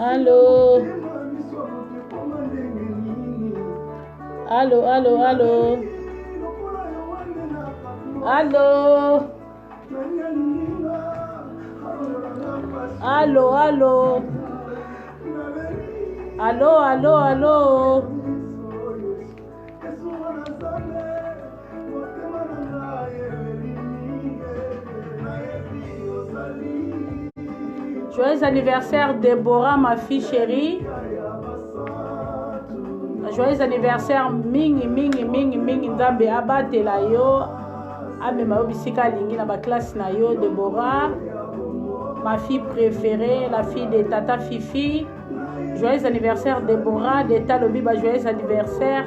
Allô? Allô, allô, allô? Allô? Allô, allô? Allô, allô, allô? Joyeux anniversaire Déborah, ma fille chérie. Joyeux anniversaire mingi mingi mingi mingi nzambe abatela yo amema yo bisika lingi na ba classe na yo Déborah, ma fille préférée, la fille de Tata Fifi. Joyeux anniversaire Déborah, d'état lobi ba joyeux anniversaire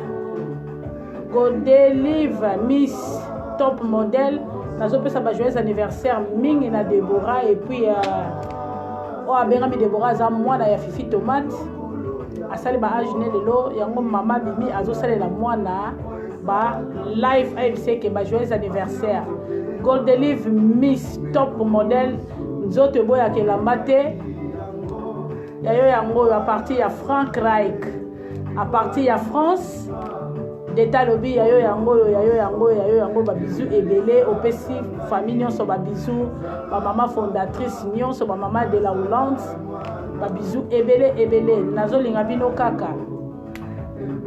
Godelive Miss top modèle. Nazo pesa ba joyeux anniversaire mingi na Déborah et puis o abengami Déborah za mwana ya Fifi Tomate. Asali ba ajine lelo yango mama bimi azosalela mwana ba live AFC ke ba joyeux anniversaire Godelive Miss top modèle nzoto boya ke la mate yayo yango à partir ya Frank Reich à partir ya France d'état lobi yayo yango ba bisou ebele opesi famille nyonso ba bisou ba maman fondatrice nyonso ba maman de la Hollande ba bisou ebele nazolinga bino kaka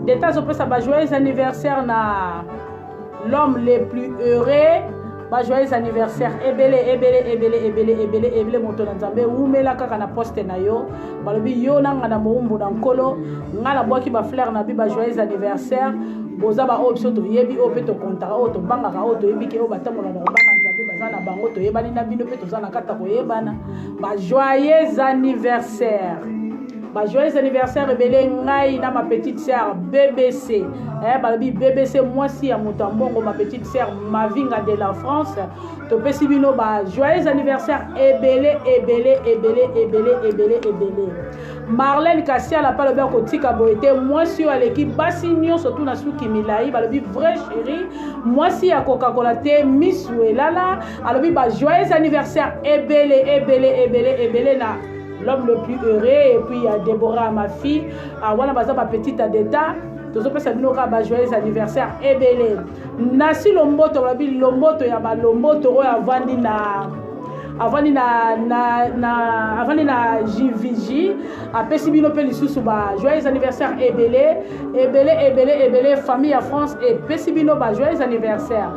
d'état opesa ba joyeux anniversaire na l'homme le plus heureux ba joyeux anniversaire ebele moto na nzambe umela kaka na poste na yo balobi yo nanga na moumbu na nkolo ngala bwaki ba fleur na bi ba joyeux anniversaire boza ba option to yebi o pe to contrat o to banga ka o to yebi ke o batamola na banga nzambe baza na bango to yebani na bino pe to za na kata ko yebana ba joyeux anniversaire. Ba joyeux anniversaire ebele ngai na ma petite sœur BBC balobi BBC mwasi ya mutambongo ma petite sœur Mavinga de la France to pesi bino ba joyeux anniversaire ebele Marlène Kassia la palobi ko tika boete mwasi ya l'équipe basi nyonso tuna suki milai balobi vrai chéri mwasi ya Coca-Cola te Miss Welala alobi ba joyeux anniversaire ebele na l'homme le plus heureux et puis il y a Déborah ma fille voilà baza ma petite d'état tozo pesa bino ka ba joyeux anniversaire ebele nasi lomboto babi lomboto ya ba lomboto oyo avandi na JVJ apesi bino pe lisusu ba joyeux anniversaire ebele famille à France et pesi bino ba joyeux anniversaire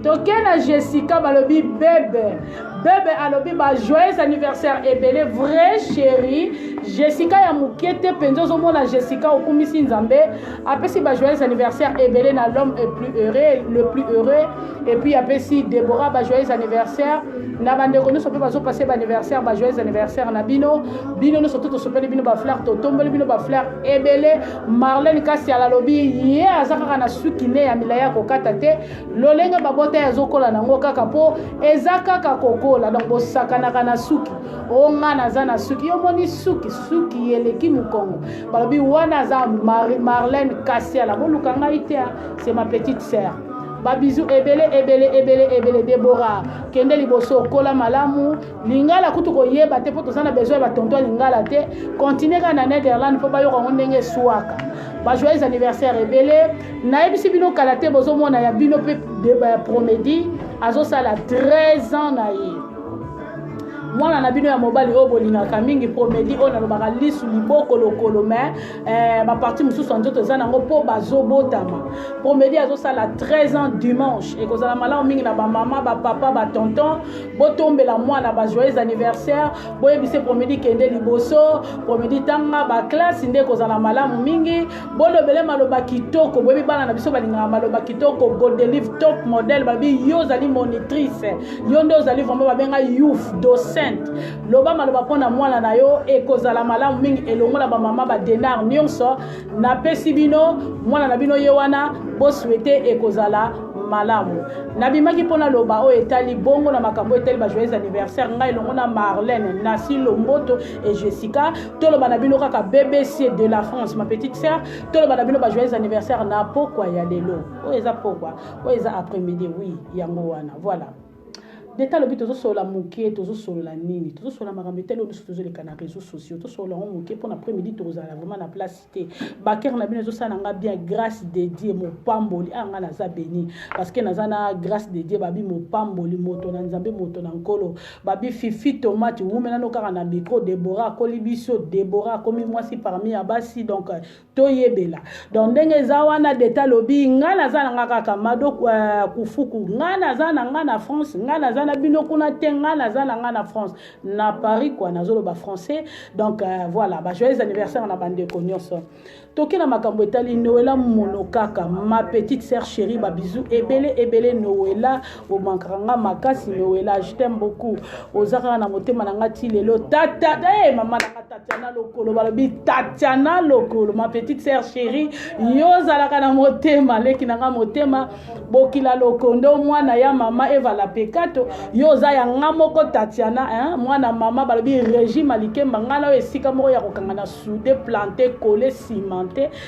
tokena Jessica balobi bébé alobi ba joyeux anniversaire ebele vrai chéri Jessica ya mukete penzo zo mona Jessica okumisi nzambe apesi ba joyeux anniversaire ebele na l'homme le plus heureux et puis apesi Déborah ba joyeux anniversaire na bande ko so pe bazo passer ba anniversaire ba joyeux anniversaire na bino no surtout so pe bino ba fleur to tombeli bino ba fleur ebele Marlène Kassia la lobi ye azaka na sukine ya milaya ko kata te lolenga babota ya zokola nango kaka po ezaka koko la donc bosakana kana suki onga naza na suki yo moni suki eleki mukongo balobi wana za Marlène Kassia la boluka ngai te c'est ma petite sœur ba bisou ebele Déborah kende liboso kola malamu lingala kutu ko yeba te poto sana besoin ba tonton lingala te continuer kana Netherlands po ba yo ko ndenge swaka ba joyeux anniversaire ebele na ebisi bino kala te bozo mona ya bino pe de ba promedi azo sala 13 ans na ye mwana na bino ya mobali o bolingaka mingi promedi o na lobaka lisu liboko lokolo mais ba parti mususu nzoto za nango po bazobotama promedi azosala 13 ans dimanche et kozala malamu mingi na ba mama ba papa ba tonton botombela mwana ba joyeux anniversaire boyebise promedi kende liboso promedi tanga ba classe nde kozala malamu mingi bolobele maloba kitoko boyebi bana na biso balingaka maloba kitoko Godelive top modèle babi yo zali monitrice yo ndo zali vraiment babenga youth docent loba maloba pona mwana na yo ekozala malamu mingi elongola ba mama ba denar nyonso na pesi bino mwana na bino ye wana bo souhaiter ekozala malamu nabimaki pona loba o etali bongo na makambo etali ba joyeux anniversaire ngai elongona Marlène Nasi Lomboto et Jessica toloba na bino kaka BBC de la France ma petite sœur toloba na bino ba joyeux anniversaire na pokwa ya lelo o eza pokwa o eza après-midi oui yango wana voilà D'état le but de solo la moquer, de solo la nini, de solo la maramete, de solo les canaux réseaux sociaux, de solo la moquer pour l'après-midi, de solo la vraiment la place cité. Baker n'a bien de ça n'a bien grâce dédiée, mon pamboli, ah n'a pas béni, parce que n'a pas grâce dédiée, babi mon pamboli, moto n'anzambe moto n'ankolo, babi fifi tomate, ou maintenant nos carana micro, Déborah, Colibisio, Déborah, comme moi si parmi abasi donc toye bela. Donc dengue zawana d'état lobby, ngana zana ngaka kamado kufuku, ngana zana ngana France, ngana zana na bino kuna tenga na zana nga na France na Paris quoi na zolo ba français donc voilà ba joyeux anniversaire na bande konyoso toki na makambo etali Noëlla monokaka ma petite sœur chérie ba bisou ebele Noëlla o mankranga makasi Noëlla je t'aime beaucoup ozaka na motema na ngati lelo tata maman na Tatiana lokolo balobi Tatiana lokolo ma petite sœur chérie yozalaka na motema leki na nga motema bokila lokondo mwana ya mama Eva la pekato yoza ya ngamoko Tatiana mwana mama balobi régime alikemba ngana esika moko ya kokangana soudé planté collé cimenté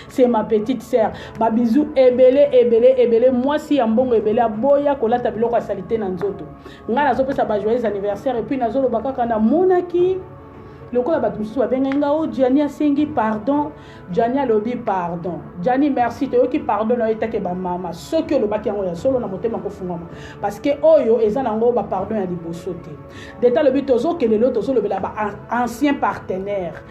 c'est ma petite sœur ba bisou ebele moi si ya mbongo ebele aboya kolata biloko ya salité na nzoto ngana zopesa ba joyeux anniversaire et puis nazolo bakaka na monaki lokola bato mosusu babenga o Gianni asengi pardon Gianni alobi pardon Gianni merci toyoki pardon na etake ba mama soki olobaki yango ya solo na motema kofungama parce que oyo eza nango ba pardon ya liboso te d'état lobi tozokelelo tozolobela ba ancien partenaire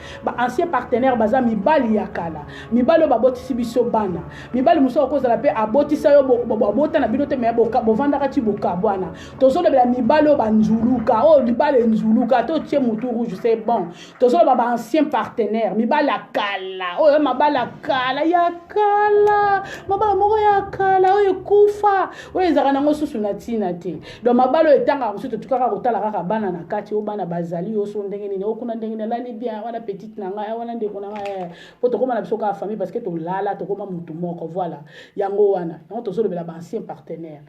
baza mibali ya kala mibali oyo babotisi biso bana mibali mosusu okozala mpe abotisa yo bobota na bino te me bovandaka ti bokabwana tozolobela mibali oyo banzuluka oyo libale nzuluka totie mutu rouge c'est bon tozolo baba ancien partenaire mibala kala oyo mabala kala ya kala mabala moko ya kala oyo kufa oyo ezaka nango susu na tina te donc mabalo etanga mosusu tukaka kotala kaka bana na kati o bana bazali oso ndenge nini okuna ndenge na lali bien wana petite na ngai wana ndeko na ngai po tokoma na biso ka famille parce que to lala tokoma mutu moko voilà yango wana yango tozolo bela ba ancien partenaire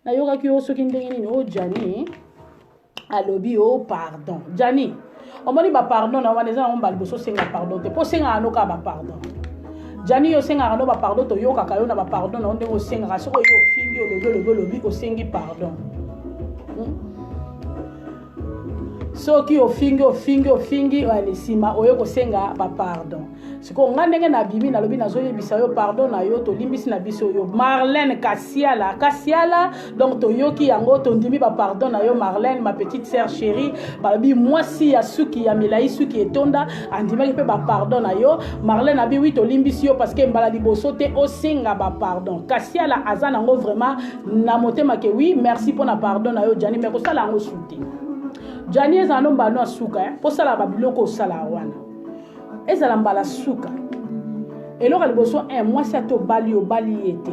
na yoka ki oso ki ndenge nini o Gianni alobi o pardon Gianni on m'a dit bah pardon na wana ezana ngomba liboso senga pardon te po senga anoka ba pardon Gianni yo senga ano ba pardon to yoka kayo na ba pardon na ndenge o senga soko yo fingi lobi o sengi pardon soki ofingi wale sima oyo ko senga ba pardon siko ngandenge na bimi na lobi na zo yebisa yo pardon na yo to limbisi na biso yo Marlène Kasiala donc to yoki yango to ndimi ba pardon na yo Marlène ma petite sœur chérie balobi moi si ya suki ya milai suki etonda andimaki pe ba pardon na yo Marlène abi oui to limbisi yo parce que mbala liboso te o senga ba pardon Kasiala azana ngo vraiment na motema ke oui merci pour na pardon na yo Gianni mais ko sala ngo souti Gianni ezana mbano asuka po sala ba biloko sala wana ezala mbala suka eloko liboso moi si ato bali ete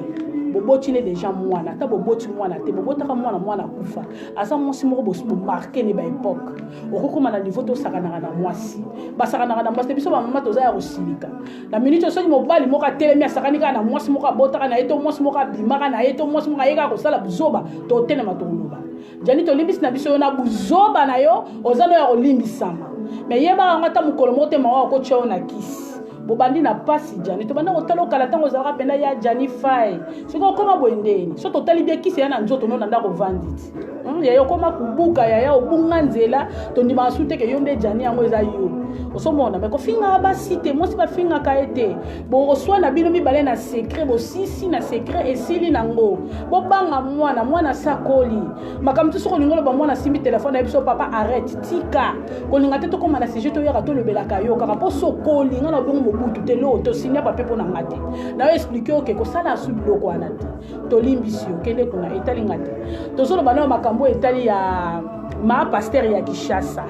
bobotine déjà mwana ta boboti mwana te bobotaka mwana kufa asa mwasi moko bo marqué ne ba époque okokoma na niveau to sakanaka na mwasi basakanaka na mwasi biso ba mama toza ya kosilika na minute soki mobali moko atelemi asakanika na mwasi moko abotaka na eto mwasi moko abimaka na eto mwasi moko ayeka kosala buzoba to tenema to loba Gianni to limbisi na biso na buzoba na yo ozano ya kolimbisama mais yeba ngata mukolo mote mawa ko tshao na kisi bobandi na pasi Gianni to banda otalo kala tango zalaka penda ya Gianni fai siko koma boendeni so totali bia kisi ya na nzoto no nda ko vanditi ya yo koma kubuka ya obunga nzela to ndima sute ke yonde Gianni yango eza yo osomona mais ko finga ba site mo si ba finga ka ete bo oswa na bino mibale na secret bo sisi na secret esili nango bo banga mwana sakoli makamtu soko lingolo ba mwana simbi téléphone ebiso papa arrête tika ko linga te to koma na sujet to yaka to lebelaka yo kaka po sokoli ngana bongo butu te lo to sinya pape po na ngate na expliquer que ko sala su biloko wana te to limbisi yo kende kuna etali ngate to solo bana makambo etali ya ma pasteur ya Kishasa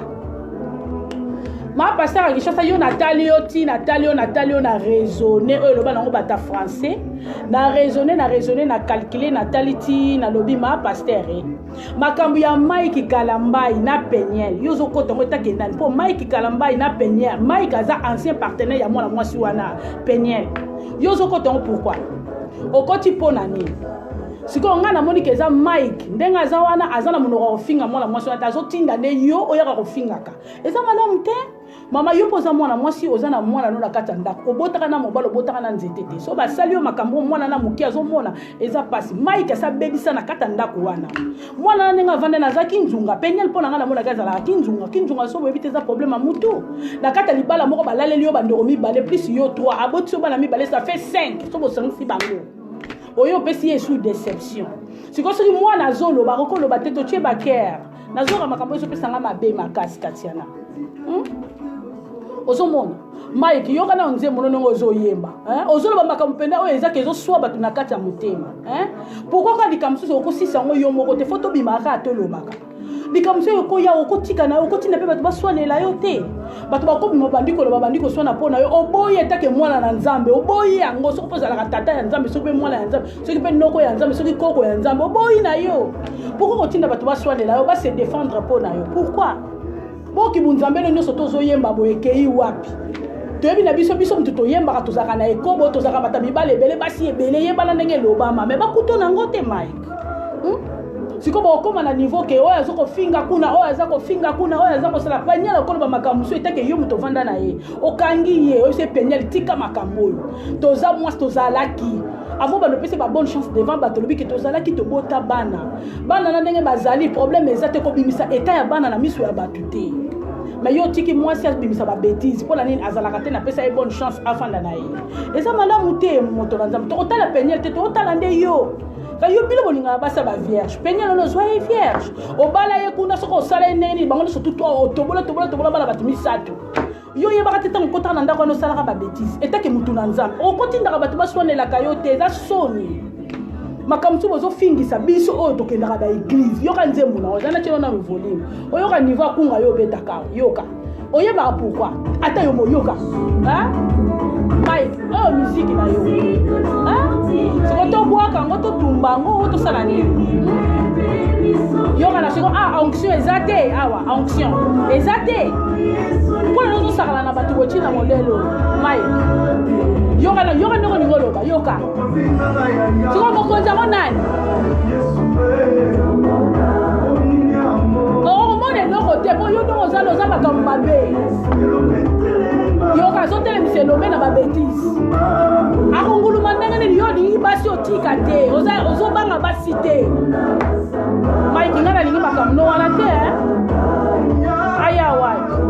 ma pasteur ya Kishasa yo Nathalie yo na raisonner oyo loba nango bata français na raisonner na calculer Nathalie ti na lobi ma pasteur makambo ya Mike Kalambai na Peniel yozo ko tongo takenda po Mike Kalambai na Peniel Mike aza ancien partenaire ya mwana mwasi wana Peniel yozo ko tongo pourquoi okoti pona nini siko nga na moni keza Mike ndenga aza wana azana monoko kofinga mwana mwasi wana tazo tinda ne yo oyaka kofingaka eza malamu te Mama yo poza mwana mwasi ozana mwana no la katanda obotaka na mobalo obotaka na nzetete so ba sali yo makambo mwana na muki azomona eza pasi Mike sa bebisa na katanda ko wana mwana nenga vanda na zaki nzunga penyel pona ngala mona kaza la kinzunga so bebite za problème mutu na kata libala moko balaleli yo bandoro mibale plus yo 3 aboti so bana mibale ça fait 5 so bo sangisi bango oyo pesi ye sous déception siko soki mwana zolo ba rokolo ba teto tie ba care nazora makambo so pesa nga mabe makasi katiana ozomona Mike yoka na nze mono ngo ozoyemba ozolo bamaka mpenda oyo ezaka ezoswa batu na kati ya motema pourquoi ka likamsusu okosisa ngo yo moko te foto bimaka atolobaka likamsusu okoya okotika na okotina pe batu baswanela yo te batu bakobima bandiko swana pona yo oboye take mwana na nzambe oboye yango soko pozala tata ya nzambe soko pe mwana ya nzambe soki pe noko ya nzambe soki koko ya nzambe oboye na yo pourquoi kotinda batu baswanela yo ba se défendre pona yo pourquoi boki bunzambelo nyoso tozoyemba boyekei wapi toyebi na biso mutu toyembaka tozaka na ekobo tozaka bata mibale ebele basi ebele yebana ndenge lobama me bakuto nango te Mike siko bokoma na niveau ke oyo azokofinga kuna oyo azakofinga kuna oyo azakosala panyala okoloba makambo so etake yo mutu ovanda na ye okangi ye oyo se penyali tika makambo oyo toza mwasi tozalaki avant bano pese ba bonne chance devant bato lobi ke tozalaki tobota bana na ndenge bazali problème eza te kobimisa eta ya bana na miso ya batu te mais yo tiki mwasi abimisa ba bêtise pour la nini azalaka te na pesa e bonne chance afanda na ye eza malamu te moto na nzambe tokotala penyele te tokotala nde yo ka yo bilo bolinga basa ba vierge penyele no soyez vierge obala ye kuna soko osala neni bango surtout to tobola bala batu misato yo yebaka te tango kotaka na ndako wana osalaka ba bêtise etake mutu na nzambe okotindaka bato baswanelaka yo te eza soni makambo so bozofingisa biso oyo tokendaka ba église yoka nzembo na ozana tino na volume oyoka niveau akunga yo betaka yoka oyebaka pourquoi ata yo moyoka Mike oyo musique na yo siko tobwaka ngo totumba ngo tosala nini yoka na siko onction eza te awa onction eza te mpona nozosakala na bato botina molelo Mike yoka ndenge ningoloba yoka siko mokonzi yango nani okomona eloko te po yo ndenge ozala oza makambo mabe yoka azotelemisa elombe na babétise akonguluma ndenge nini yo olingi basi otika te ozobanga basi te Mike nga nalingi makambo no wana te aya waki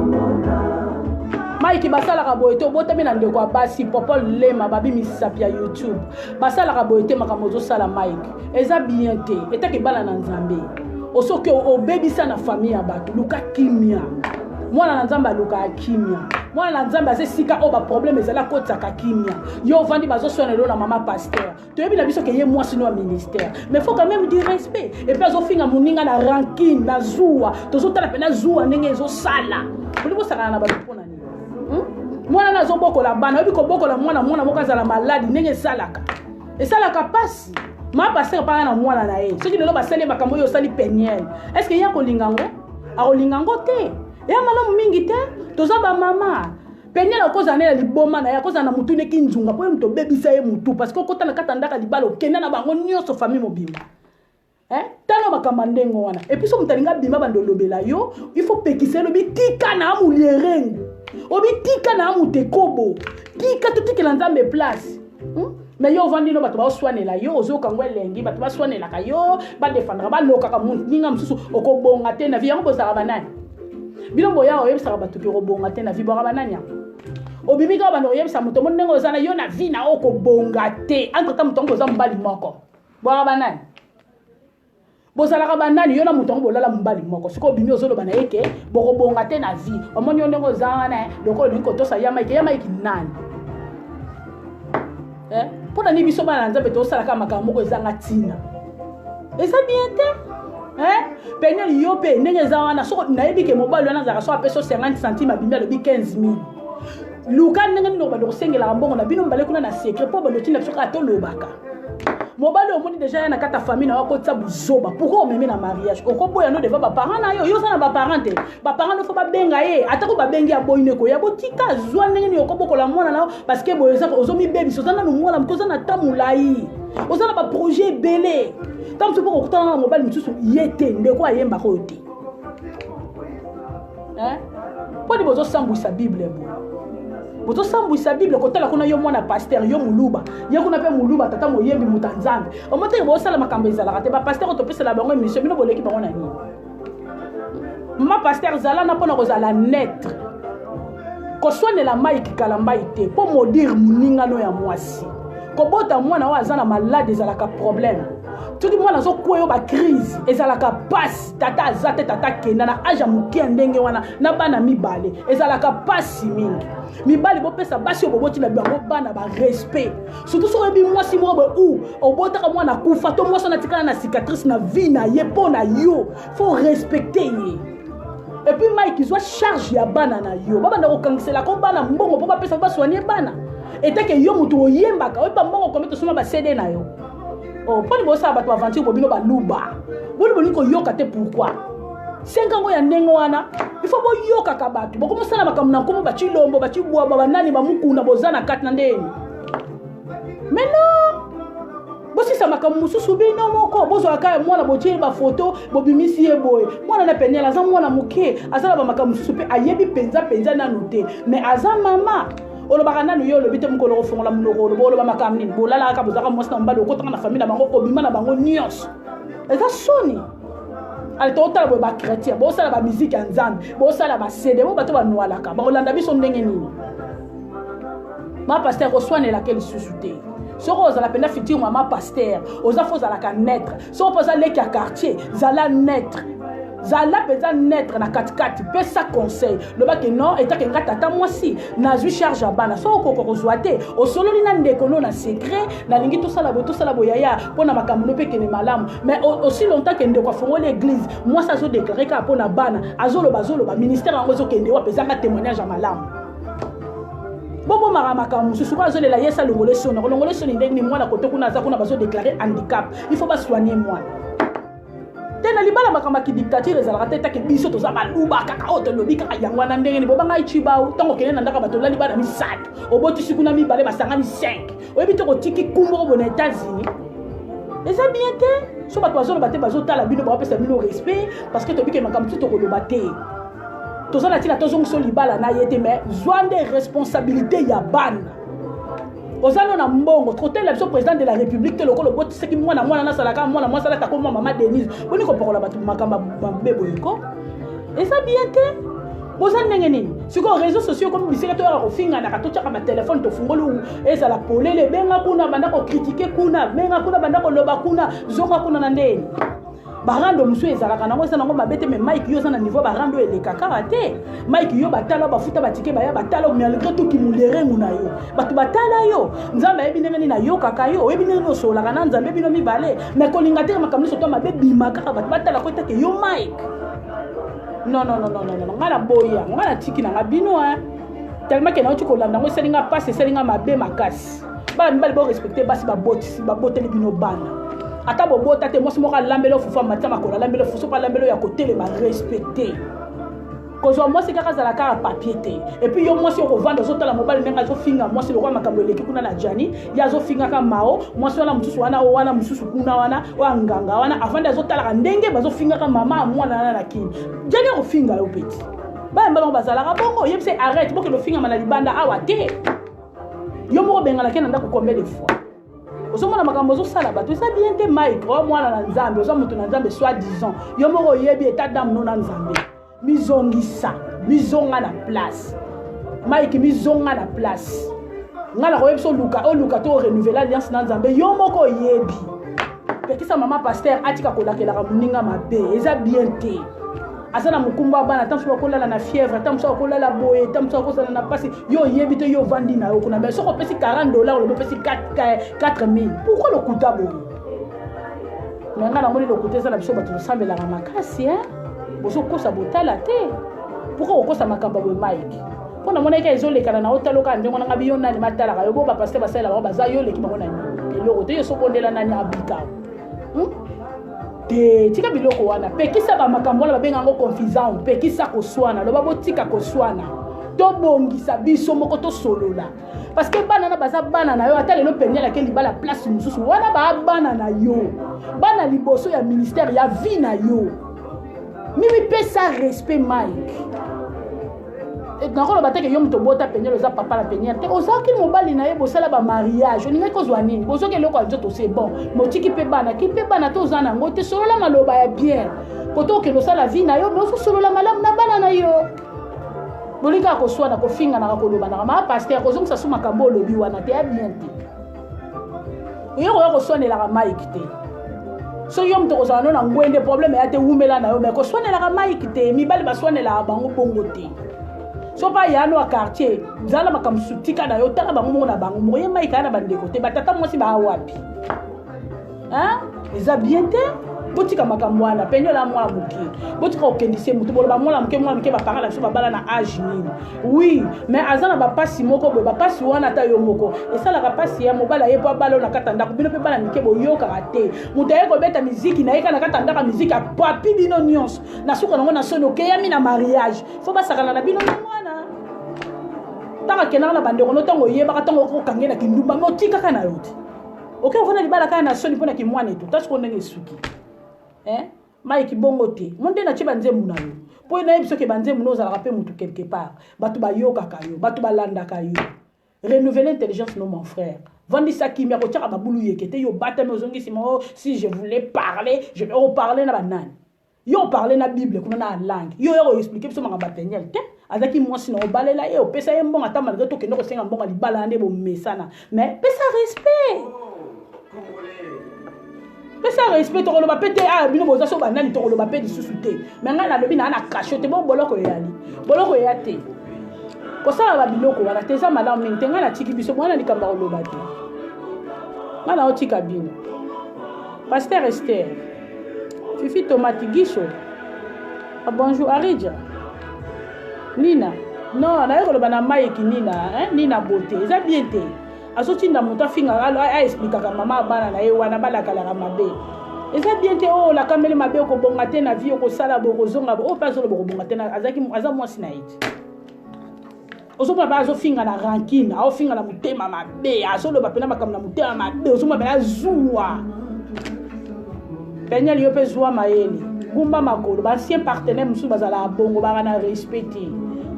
Mike basalaka boye te obotami na ndeko ya basi Popol Lema babimisapi ya YouTube basalaka boye te makambo ozosala Mike eza bien te etake bala na nzambe osoki obebisa na famille ya bato luka kimia mwana na nzambe aluka kimia mwana na nzambe azesika o ba problème ezala kotaka kimia yo vandi bazoswanelo na mama pasteur toyebi na biso ke ye mwasi no ministère mais faut quand même du respect et puis azofinga muninga na ranking na zuwa tozotala pe na zuwa ndenge ezosala oli bosaka na bato pona ni mwana na zobokola bana obi kobokola mwana moko azala maladi ndenge esalaka pasi ma pasteur pa na mwana na ye soki lelo basali makambo yo sali penyel est-ce que ya kolingango akolingango te ya malamu mingi te toza ba mama penyela koza na liboma na ya koza na mutu neki nzunga po mto bebisa ye mutu parce que kota na katandaka libalo kenda na bango nyonso famille mobimba tano makamba ndengo wana et puis so mutalinga bima bandolobela yo il faut pekisa lo bitika na amulerengu obitika na amutekobo tika tutikela nzambe place mais yo vandi no bato ba swanela yo ozoka ngwelengi bato ba swanela ka yo ba defendre ba loka ka ninga msusu okobonga te na vie yango bozaka banani bilombo ya oyebisaka bato ke kobonga te na vie bwaka banani obimika bando oyebisa moto mo ndenge ozana yo na vie na okobonga te entre temps moto oza mbali moko bwaka banani bozalaka banani yo na moto bolala mbali moko siko obimi ozoloba na yeke bokobonga te na vie omoni yo ndenge oza wana lokolo lingi kotosa ya maiki nani mpona ni biso bana na nzambe tosalaka makambo moko ezanga ntina eza bien te penyeli yo pe ndenge eza wana soko nayebi ke mobali wana azalaka so apeso 50 centime abimi alobi 15 000 luka ndenge nini bando kosengelaka mbongo na bino mbale kuna na secret mpo bando tina biso kaka tolobaka mobali omoni deja ya na kata famille na wakotisa buzoba pourquoi omemi na mariage okoboya no deva baparent na yo oza na baparent te baparent nofo babenga ye atako babengi ya boyine koya botika zwa ndenge nini okobokola mwana na yo parce que boye ozomibebisa oza nanu mwana moke oza na ta molai oza na baprojet ebele ta mosu mpo kokutana na mobali mosusu ye te ndeko ayembaka oyo te Poni bozo sambwisa Bible bo. Bozo sambwisa Bible kotala kuna yo mwana pasteur yo muluba. Yo kuna pe muluba tata moyembi mutanzambe. Omote bo sala makambo ezala te ba pasteur to pesa la bango émission bino boleki bango na nini. Mama pasteur zala na pona kozala net. Ko soane la maiki kalamba ite po modire muningano ya mwasi. Ko bota mwana wa azana malade ezalaka problème. Tuki mwana zo koyo ba crise ezalaka passe tata azate tata kenda na aja muki ndenge wana na bana mibale ezalaka passe mingi mibale bo pesa basi oboti na bango bana ba respect surtout so rebi mwasi mo ou obota ka mwana kufa to mwasi na tikana na cicatrice na vie na ye pona yo faut respecter ye. Et puis Mike ils ont charge ya bana na yo baba ndako kangsela ko bana mbongo po ba pesa ba soigner bana etake yo mutu oyemba ka opa mbongo kometo soma ba CD na yo. Oh, pas de ça, tu aventure pour bino baluba. Vous ne pouvez yoka te pourquoi? 5 ans ya nengo wana, il faut bo yoka kabatu. Bo comment ça na makamna komo bachi lombo, bachi boa baba nani ba mukuna bozana kat na ndeni. Mais non. Bo si ça makam mususu bino moko, bozo aka mwana botie ba photo, bo bimisi e boy. Mwana na penela za mwana muke, azala ba makam mususu pe ayebi penza na note. Mais aza mama olo bakana yo lo bite mukolo fongola munoko lo bolo ba makamni bolala ka bozaka mwasa mbalo ko tanga na famille na bango obima na bango nyos eza soni al total bo ba chrétien bo sala ba musique ya nzambe bo sala ba CD bo bato ba nwala ka ba olanda biso ndenge nini ma pasteur ko soane la quelle susute soko za la pena fitir mama pasteur oza fo za la ka naître soko poza leki ya quartier za la naître zala peza naître na 4-4 pe ça conseil le ba que non eta ke ngata tata moi si na ju charge abana so ko ko zoate o solo ni na ndeko na secret na lingi to sala boyaya pona makambo pe ke ne malamu mais aussi longtemps que ndeko fongo l'église moi ça zo déclarer ka pona bana azolo ba ministère ngo zo kende wa peza ka témoignage à malamu bobo maramaka mususu kwa zole la yesa longole soni ndenge ni mwana koto kuna za kuna bazo déclarer handicap il faut pas soigner moi. Tena libala makamba ki dictature ezalaka teta ke biso to za baluba kaka oto lobi kaka yangwana ndenge ni bobanga ichiba utango kene na ndaka bato la libala misatu oboti sikuna mibale basanga mi 5 oyebi to ko tiki kumbo bo na États-Unis eza bien te so bato bazolo bate bazotala bino ba pesa bino respect parce que to bike makamba to ko lobate to za na tina to zongo so libala na yete mais zwande responsabilité ya bana ozano na mbongo trotel la président de la république te lokolo boti seki mwana na salaka mwana salaka ko mama Denise boni ko pokola batu makamba bambe boyiko eza bien te bozana ndenge nini siko réseaux sociaux comme bisika to ya kofinga na katocha ka téléphone to fungolo eza la polele benga kuna banda ko critiquer kuna benga kuna banda ko loba kuna zonga kuna na ndeni barando musu ezalaka nango eza nango mabete mais Mike yo za na niveau barando elekaka te Mike yo batala bafuta batike baya batala malgré tout ki mulere nguna yo batu batala yo nzambe yebi ndenge na yo kaka yo yebi ndenge so la kana nzambe bino mibale mais kolinga te makamni so to mabebi makaka batu batala ko take yo Mike non ngala boya ngala tiki na bino tellement que na uti ko landa ngo selinga passe selinga mabe makasi ba mbali bo respecter basi baboteli bino bana ata bobota te mosi moka lambelo fufa matama ko lambelo fuso pa lambelo ya côté le ba respecter kozo mosi kaka za la ka papier te et puis yo mosi ko vendre zotala mobile menga zo finga mosi lo kwa makambo leki kuna na jani ya zo finga ka mao mosi wana mtusu wana msusu kuna wana wa nganga wana afanda zotala ka ndenge bazo finga ka mama mwana na kini jani ko finga yo petit ba mbalo bazala ka bongo yebse arrête boko lo finga mana libanda awa te yo mo bengala kena ndako combien de fois ozomona makambo zo sala bato esa bien te Mike o mwana na nzambe ozo mutu na nzambe soit disant yo moko yebi état d'âme non na nzambe mizonga na place Mike mizonga na place ngala ko yebso luka to renouveler alliance na nzambe yo moko yebi petisa mama pasteur atika kolakela ka muninga mabe eza bien te asana mukumba bana tamso kolala na fièvre tamso kolala boye tamso kozala na pasi yo yebi te yo vandi na yo kuna be soko pesi $40 le pesi 4000 pourquoi le kuta bo nanga na moni le kuta za na biso bato sambela na makasi bozo kosa botala te pourquoi okosa makamba bo Mike pona mona ka ezolekana na otalo ka ndenge na ngabi yo nani matala ka yo bo ba pasteur basala ba baza yo leki bango nani eloko te yo sokondela nani abika te tika biloko wana pekisa ba makambo na babenga ngo confisant pekisa ko swana lo babotika ko swana to bongisa biso moko to solola parce que bana na baza bana na yo ata lelo penela ke libala place mususu wana ba bana na yo bana liboso ya ministère ya vie na yo mimi pesa respect Mike nakolo bateke yo muto bota penyele za papa la penyele te ozaki mobali na ye bosala ba mariage oninga kozwa nini bozoke eloko ya nzoto c'est bon motiki pe bana ki pe bana to ozana ngo te solola maloba ya bien poto ke losala vie na yo mais oso solola malamu na bana na yo bolika koswana kofinga na koloba na ma pasteur kozongisa suma kambo lobi wana te ya bien te yo koswanela ka mike te so yo mto kozana na ngwende problème ya te wumela na yo mais koswanela ka mike te mibali baswanela bango bongo te so pa yano a quartier zala makamsutika na yo tala bango na bango moye mike na bandeko te batata mwasi ba wapi hein eza bien te botika makamwana penyo la mwa muki botika okendise mutu boloba mwa muke ba parala so babala na âge nini oui mais azana ba pasi moko bo ba pasi wana ta yo moko esala ka pasi ya mobala ye pa balo na katanda kubino pe bala mike boyoka rate mutu ye ko beta musique na yeka na katanda ka musique a papi bino nyonso na suka na sono ke ya mina mariage fo basakana na bino mwana taka kenaka na bandeko no tango yeba ka tango ko kangena kindumba motika kana yote okay ofana libala kana na soni pona ki mwana etu tasko ndenge suki Mike bongo te monde na chiba nzemu na yo po na yebiso ke banzemu no za rapper mutu quelque part batu ba yoka kayo batu ba landa kayo renouveler l'intelligence non mon frère vandisa kimia ko tshaka babulu yekete yo bata me ozongi simo si je voulais parler je vais reparler na banane yo parler na bible kuna na langue yo expliquer biso manga batenyel te azaki mwasi na obalela ye opesa ye mbonga ta malgré to kende ko senga mbonga libala ande bo mesana mais pesa respect pesa respect to lo ba pete bino boza so banani to lo ba pete susute mais nga na lobi na cachote bo boloko yali boloko yate ko sala ba biloko wana teza malamu mingi nga na tiki biso mwana likamba lo ba te nga na otika bino pasteur Esther Fifi Tomati Gisho bonjour Arija Nina non na yoko lo bana Mike Nina Nina beauté eza bien te asoti nda muta finga alo a explica ka mama bana na ye wana balaka la mabe eza bien te o la kamele mabe ko bonga te na vie ko sala bo ko zonga o pa zo bo bonga te na azaki azamwa sinaiti ozoma ba zo finga na rankine a finga na mutema mabe azolo ba pena makamna mutema mabe ozoma ba zuwa Penyel yo pe zuwa mayele gumba makolo ba ancien partenaire musu bazala bongo ba na respecter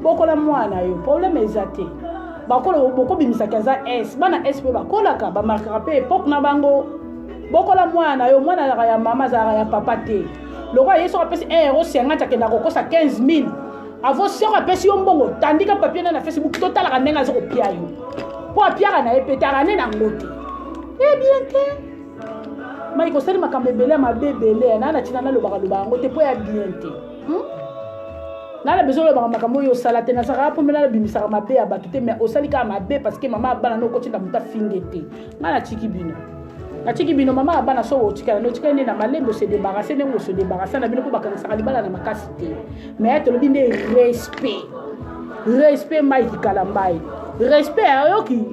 bokola mwana yo problème ezate bakolo boko bimisa kaza S bana S pe bakola ka ba marquera pe époque na bango bokola mwana yo mwana ya mama za ya papa te loko yeso apesi euro 50 kenda kokosa 15000 avo sio apesi yo mbongo tandika papier na Facebook total ka ndenga zo kopia yo po apia na epetara ne na ngote bien te mai ko sali makambe bele ma bebele na tina na lobaka lobango te po ya bien te Nala besoin de makambo yo salate na saka po mena bimisa mabe ya batute mais osali ka mabe parce que mama bana no kotinda muta fingete ngala chiki bino na chiki bino mama bana so o chika no chika ni na malembo se débarrasser nengo se débarrasser na bino ko bakanisa libala na makasi te mais to lobi ne respect Mike Kalambai respect ayoki